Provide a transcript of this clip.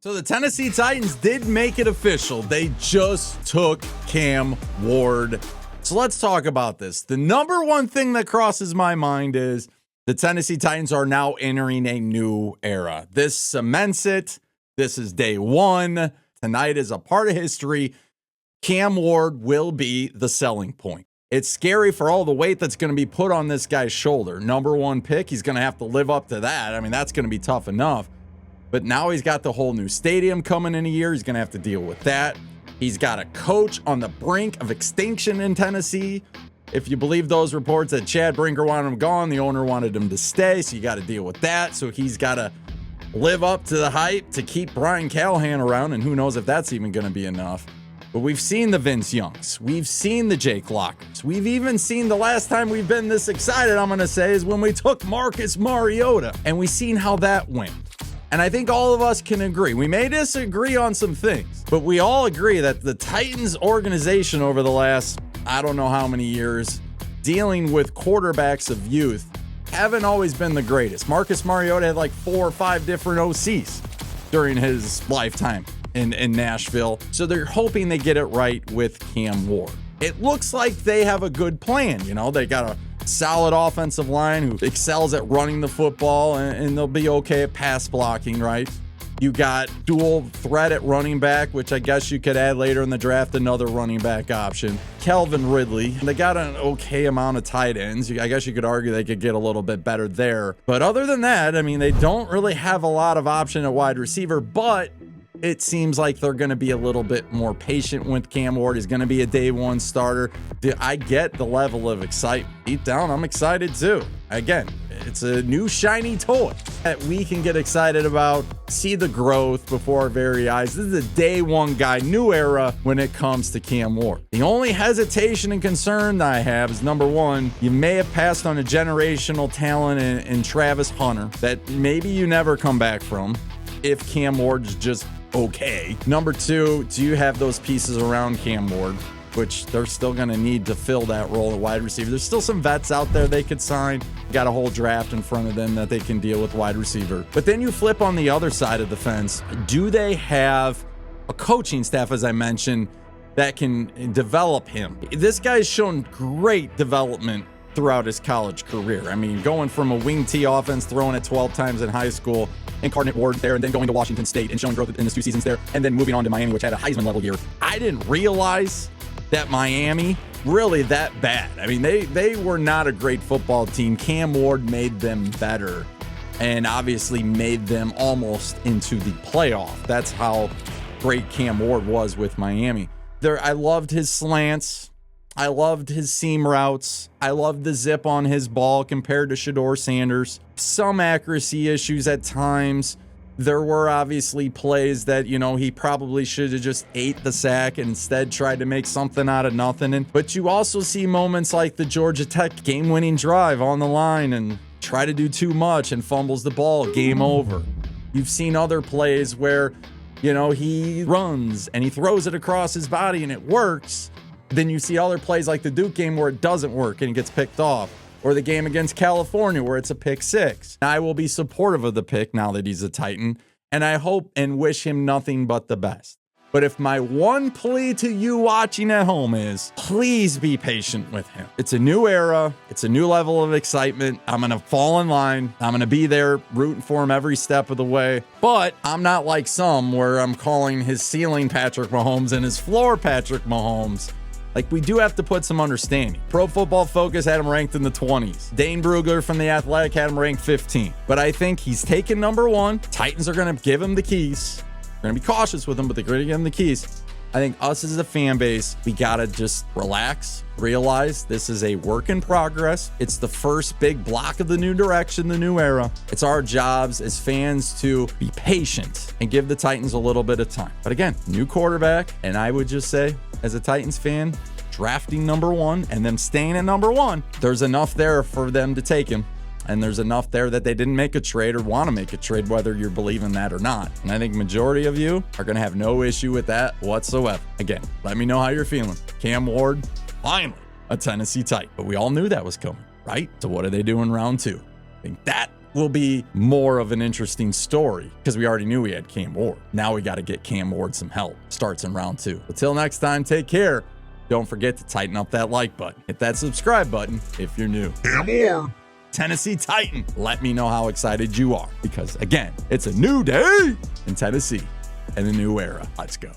So the Tennessee Titans did make it official. They just took Cam Ward. So let's talk about this. The number one thing that crosses my mind is the Tennessee Titans are now entering a new era. This cements it. This is day one. Tonight is a part of history. Cam Ward will be the selling point. It's scary for all the weight that's going to be put on this guy's shoulder. Number one pick, he's going to have to live up to that. I mean, that's going to be tough enough. But now he's got the whole new stadium coming in a year. He's going to have to deal with that. He's got a coach on the brink of extinction in Tennessee. If you believe those reports that Chad Brinker wanted him gone, the owner wanted him to stay, so you got to deal with that. So he's got to live up to the hype to keep Brian Callahan around, and who knows if that's even going to be enough. But we've seen the Vince Youngs. We've seen the Jake Lockers. We've even seen the last time we've been this excited, I'm going to say, is when we took Marcus Mariota, and we've seen how that went. And I think all of us can agree. We may disagree on some things, but we all agree that the Titans organization over the last, I don't know how many years, dealing with quarterbacks of youth, haven't always been the greatest. Marcus Mariota had like 4 or 5 different OCs during his lifetime in Nashville. So they're hoping they get it right with Cam Ward. It looks like they have a good plan. You know, they got a solid offensive line who excels at running the football, and they'll be okay at pass blocking, right? You got dual threat at running back, which I guess you could add later in the draft, another running back option. Calvin Ridley. They got an okay amount of tight ends. I guess you could argue they could get a little bit better there. But other than that, I mean, they don't really have a lot of option at wide receiver, but it seems like they're going to be a little bit more patient with Cam Ward. He's going to be a day one starter. I get the level of excitement. Deep down, I'm excited too. Again, it's a new shiny toy that we can get excited about, see the growth before our very eyes. This is a day one guy, new era when it comes to Cam Ward. The only hesitation and concern that I have is, number one, you may have passed on a generational talent in Travis Hunter that maybe you never come back from if Cam Ward's just okay. Number two, do you have those pieces around Cam Ward, which they're still going to need to fill that role at wide receiver? There's still some vets out there they could sign. Got a whole draft in front of them that they can deal with wide receiver. But then you flip on the other side of the fence. Do they have a coaching staff, as I mentioned, that can develop him? This guy's shown great development throughout his college career. I mean, going from a wing T offense, throwing it 12 times in high school, Incarnate Ward there, and then going to Washington State and showing growth in his 2 seasons there, and then moving on to Miami, which had a Heisman level year. I didn't realize that Miami really that bad. I mean, they were not a great football team. Cam Ward made them better and obviously made them almost into the playoff. That's how great Cam Ward was with Miami. I loved his slants. I loved his seam routes. I loved the zip on his ball compared to Shedeur Sanders. Some accuracy issues at times. There were obviously plays that, you know, he probably should have just ate the sack and instead tried to make something out of nothing. But you also see moments like the Georgia Tech game-winning drive on the line and try to do too much and fumbles the ball, game over. You've seen other plays where, you know, he runs and he throws it across his body and it works. Then you see other plays like the Duke game where it doesn't work and it gets picked off, or the game against California where it's a pick six. I will be supportive of the pick now that he's a Titan, and I hope and wish him nothing but the best. But if my one plea to you watching at home is, please be patient with him. It's a new era. It's a new level of excitement. I'm going to fall in line. I'm going to be there rooting for him every step of the way. But I'm not like some where I'm calling his ceiling Patrick Mahomes and his floor Patrick Mahomes. Like, we do have to put some understanding. Pro Football Focus had him ranked in the 20s. Dane Brugler from The Athletic had him ranked 15. But I think he's taken number one. Titans are going to give him the keys. They're going to be cautious with him, but they're going to give him the keys. I think us as a fan base, we got to just relax, realize this is a work in progress. It's the first big block of the new direction, the new era. It's our jobs as fans to be patient and give the Titans a little bit of time. But again, new quarterback, and I would just say, as a Titans fan, drafting number one and them staying at number one, there's enough there for them to take him. And there's enough there that they didn't make a trade or want to make a trade, whether you're believing that or not. And I think majority of you are going to have no issue with that whatsoever. Again, let me know how you're feeling. Cam Ward, finally a Tennessee Titan. But we all knew that was coming, right? So what do they do in round two? I think that will be more of an interesting story because we already knew we had Cam Ward. Now we got to get Cam Ward some help. Starts in round 2. Until next time, take care. Don't forget to tighten up that like button. Hit that subscribe button if you're new. Cam Ward. Tennessee Titan. Let me know how excited you are because, again, it's a new day in Tennessee and a new era. Let's go.